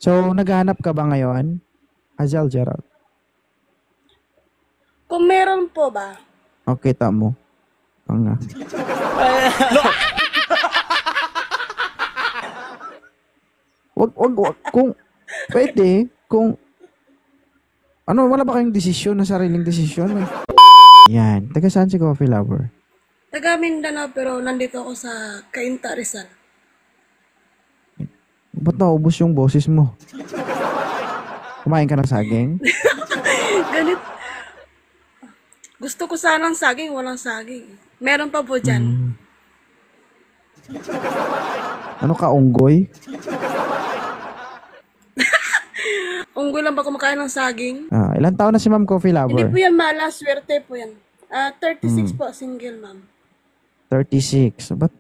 So, naghahanap ka ba ngayon? Hazel Gerald. Kung meron po ba? O, kita mo. Ang wag. Kung, pwede. Kung, ano, wala ba kayong desisyon na sariling desisyon? Yan. Taga saan si Coffee Lover? Taga Mindanao pero nandito ako sa Cainta, Rizal. Ba't naubos yung boses mo? Kumain ka ng saging? Ganit. Gusto ko sanang saging, walang saging. Meron pa po dyan. Ano ka, unggoy? Unggoy lang ba kumakain ng saging? Ilan taon na si Ma'am Coffee Hindi Lover? po yan mala, swerte po yan. 36 po, single ma'am. 36. Ba't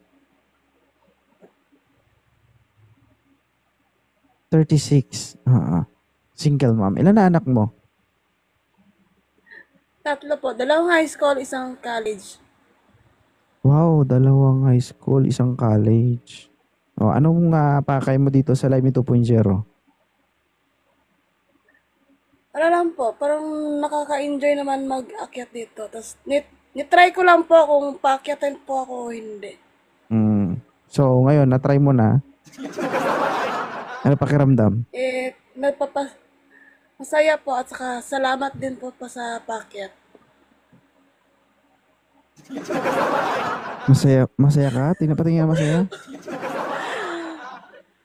36? Single mom. Ilan na anak mo? 3 po, 2 high school, 1 college. Wow, 2 high school, 1 college. Anong pakay mo dito sa Live Me 2.0? Ano lang po, parang nakaka-enjoy naman mag-akyat dito. Tapos, nitry ko lang po kung paakyatin po ako o hindi. So, ngayon, na-try mo na. Ano pakiramdam? Masaya po at saka salamat din po pa sa paakyat. Masaya ka? Patingin masaya?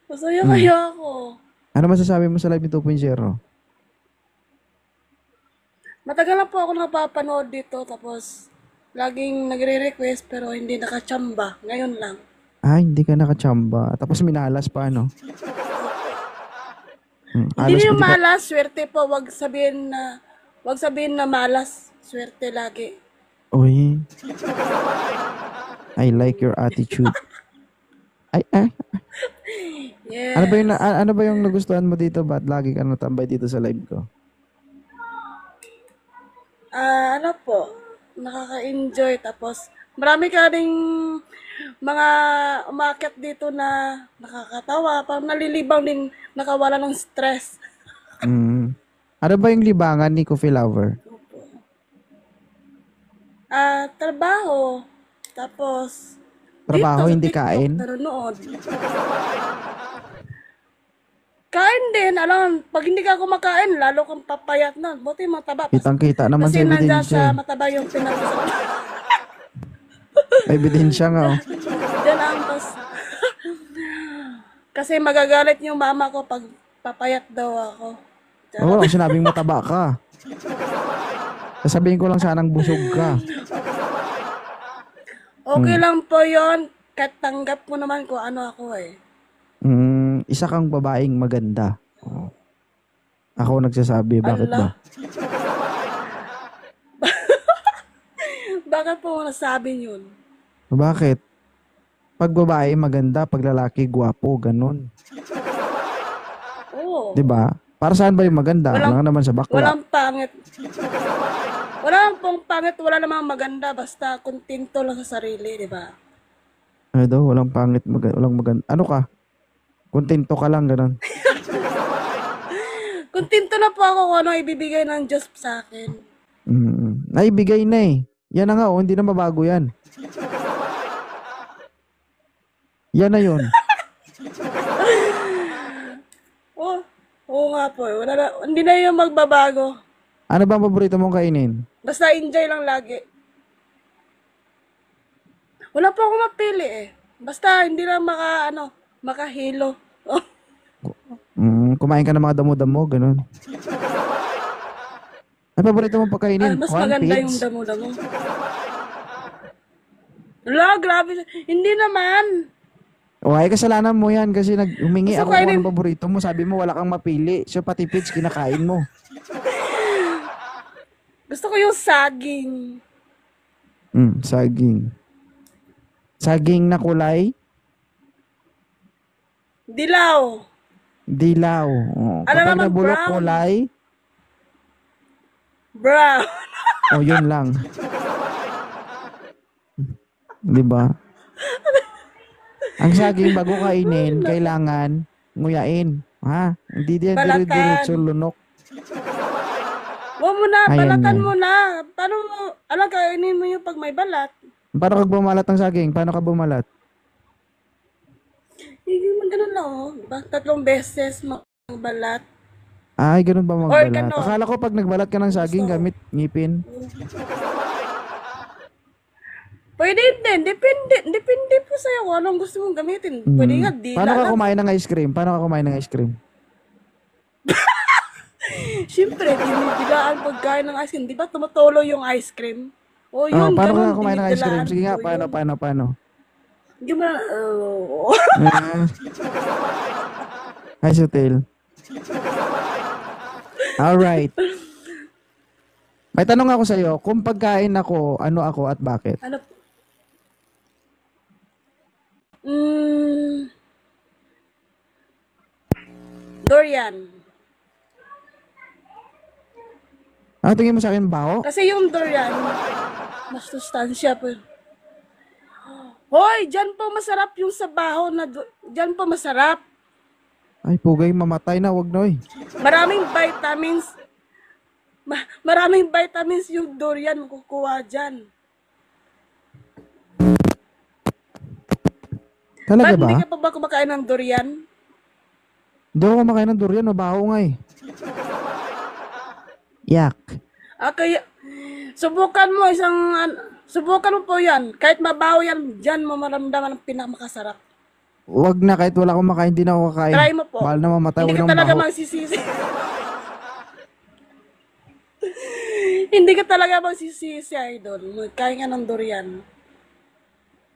Masaya kaya ako. Ano masasabi mo sa Live Me 2.0? Matagal na po ako napapanood dito tapos laging nagre-request pero hindi nakachamba. Ngayon lang. Hindi ka nakachamba. Tapos minalas pa, no? Hindi yung malas, swerte po. Wag sabihin na malas, swerte lagi. Uy. I like your attitude. Yes. Ano ba yung nagustuhan mo dito? Ba't lagi ka natambay dito sa live ko? Ano po, nakaka-enjoy tapos marami ka ding mga umakyat dito na nakakatawa, parang nalilibang din, nakawala ng stress. Ano ba yung libangan ni Coffee Lover? Trabaho, tapos Trabaho, dito, hindi TikTok, kain? nanonood. Kain din, alam, pag hindi ka kumakain, lalo kang papayat na. Buti mataba. Kitang-kita naman sa Kasi nandyan ebidensya. sa mataba yung pinapasok. May ebidensya nga, oh. Diyan ang pas. Kasi magagalit yung mama ko pag papayat daw ako. Oo, sinabing mataba ka. Sasabihin ko lang sanang busog ka. Okay lang po yon. Kahit tanggap ko naman kung ano ako eh. Isa kang babaeng maganda. Ako nagsasabi, bakit ba? Bakit po nasabi yun? Bakit? Pag babae maganda, pag lalaki gwapo, ganun. Oo. 'Di ba? Para saan ba yung maganda? Wala naman sa bakla. Walang pangit. Wala pong pangit, wala namang maganda. Basta kontento lang sa sarili, di ba? Ano daw? Walang pangit, walang maganda. Ano ka? Kontento ka lang, ganun. Kontento na po ako kung ano ibibigay ng Diyos sa akin. Naibigay na eh. Yan na nga, hindi na mabago yan. Yan na yun. Oo nga po. Hindi na yung magbabago. Ano ba ang paborito mong kainin? Basta enjoy lang lagi. Wala po akong mapili eh. Basta hindi lang makahilo. Kumain ka ng mga damo-damo, ganun. Ano paborito mong pagkainin? Mas maganda yung damo-damo. Wala, grabe. Hindi naman. Ay, kasalanan mo yan kasi humingi Gusto ako kung anong paborito mo. Sabi mo wala kang mapili. So pati pits kinakain mo. Gusto ko yung saging. Saging. Saging na kulay? Dilaw. Dilaw. Ano Kapag naman, nabulok brown? kulay? Brown. Yun lang. Di ba? Ang saging bago kainin, kailangan nguyain. Ha? Hindi diyan Balatan. dire-diretso lunok. Huwag mo na, Ayan balatan yan. mo na. Paano mo, alam, kainin mo yung pag may balat. Paano ka bumalat ng saging? Paano ka bumalat? Hindi mo ganun lang, oh. Diba? 3 beses magbalat. Ay, ganun ba Or magbalat? ganon. Akala ko pag nagbalat ka ng saging gamit ngipin. Pwede din. Depende po sa'yo kung anong gusto mong gamitin. Pwede nga, dila Paano ka lang. kumain ng ice cream? Paano ka kumain ng ice cream? Siyempre, dinidilaan pagkain ng ice cream. Di ba tumutulo yung ice cream? O yun, Paano ganun, ka kumain ng ice cream? dinidilaan Sige nga, po paano, yun. paano? Hindi mo na, Hi, Sutil. Alright. May tanong ako sa'yo, kung pagkain ako, ano ako at bakit? ano po? Mm, durian. Ano tingin mo sa akin, baho? Kasi yung durian, mas sustansya po. Hoy, dyan po masarap yung sabaho na, dyan po masarap. Ay, pugay, mamatay na, wag na eh. Maraming vitamins. Maraming vitamins yung durian makukuha dyan. Talaga Ba't ba? hindi ka pa ba kumakain ng durian? Hindi ako kumakain ng durian, mabaho nga eh. Yak. Kaya, subukan mo po yan. Kahit mabaho yan, dyan mo maramdaman ang pinakamasarap. Wag na, kahit wala akong makain, hindi na ako kakain. Try mo po. Mahal na mamatay, Hindi wag ka nang talaga baho. magsisisi. Hindi ka talaga magsisisi, idol. Kain ka ng durian.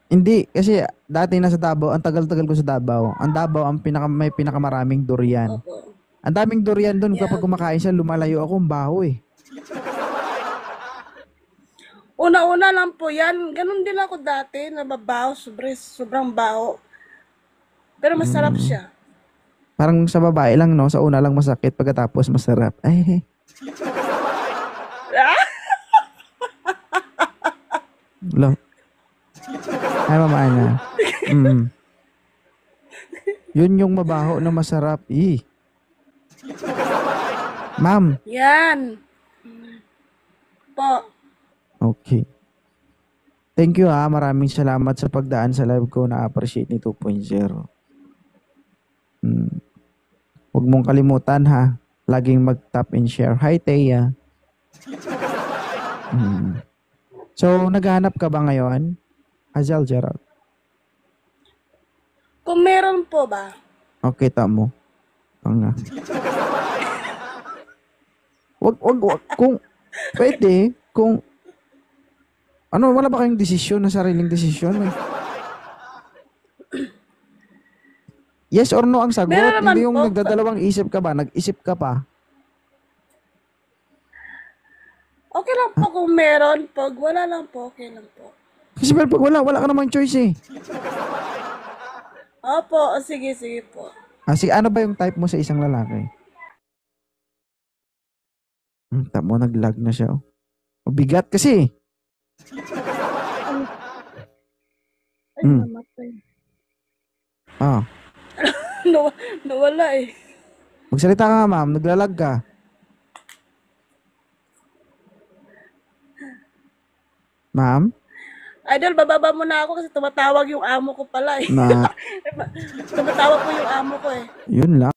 Hindi, kasi dati nasa Davao, ang tagal-tagal ko sa Davao. Ang Davao, may pinakamaraming durian. Opo. Ang daming durian doon, kapag kumakain siya, lumalayo ako, ang baho eh. Una-una lang po yan. Ganon din ako dati, nababaho, sobrang baho. Pero masarap siya. Parang sa babae lang, no? Sa una lang masakit, pagkatapos masarap. Ay, lo. Ay, mamana. Yun yung mabaho na masarap. Ma'am. Yan. Po. Okay. Thank you ha. Maraming salamat sa pagdaan sa live ko. Na-appreciate ni 2.0. Huwag mong kalimutan ha. Laging mag-tap and share. Hi, Teya. So, naghahanap ka ba ngayon? Azal Gerald. Kung meron po ba? Okay, tamo. Nga. Wag. Kung, pwede, kung, ano, wala ba kayong desisyon na sariling desisyon? Yes or no ang sagot. Meron naman Hindi yung po. nagdadalawang isip ka ba? Nag-isip ka pa. Okay lang po kung meron. Pag wala lang po, okay lang po. Kasi pag wala ka namang choice eh. Opo, sige po. Ano ba yung type mo sa isang lalaki? Tamo, nag-lag na siya. Bigat kasi. Ay, namatay. Nawala eh. Magsalita ka nga, ma'am. Naglalag ka. Ma'am? Idol, bababa mo na ako kasi tumatawag yung amo ko pala eh. Na, Tumatawag po yung amo ko eh. yun lang.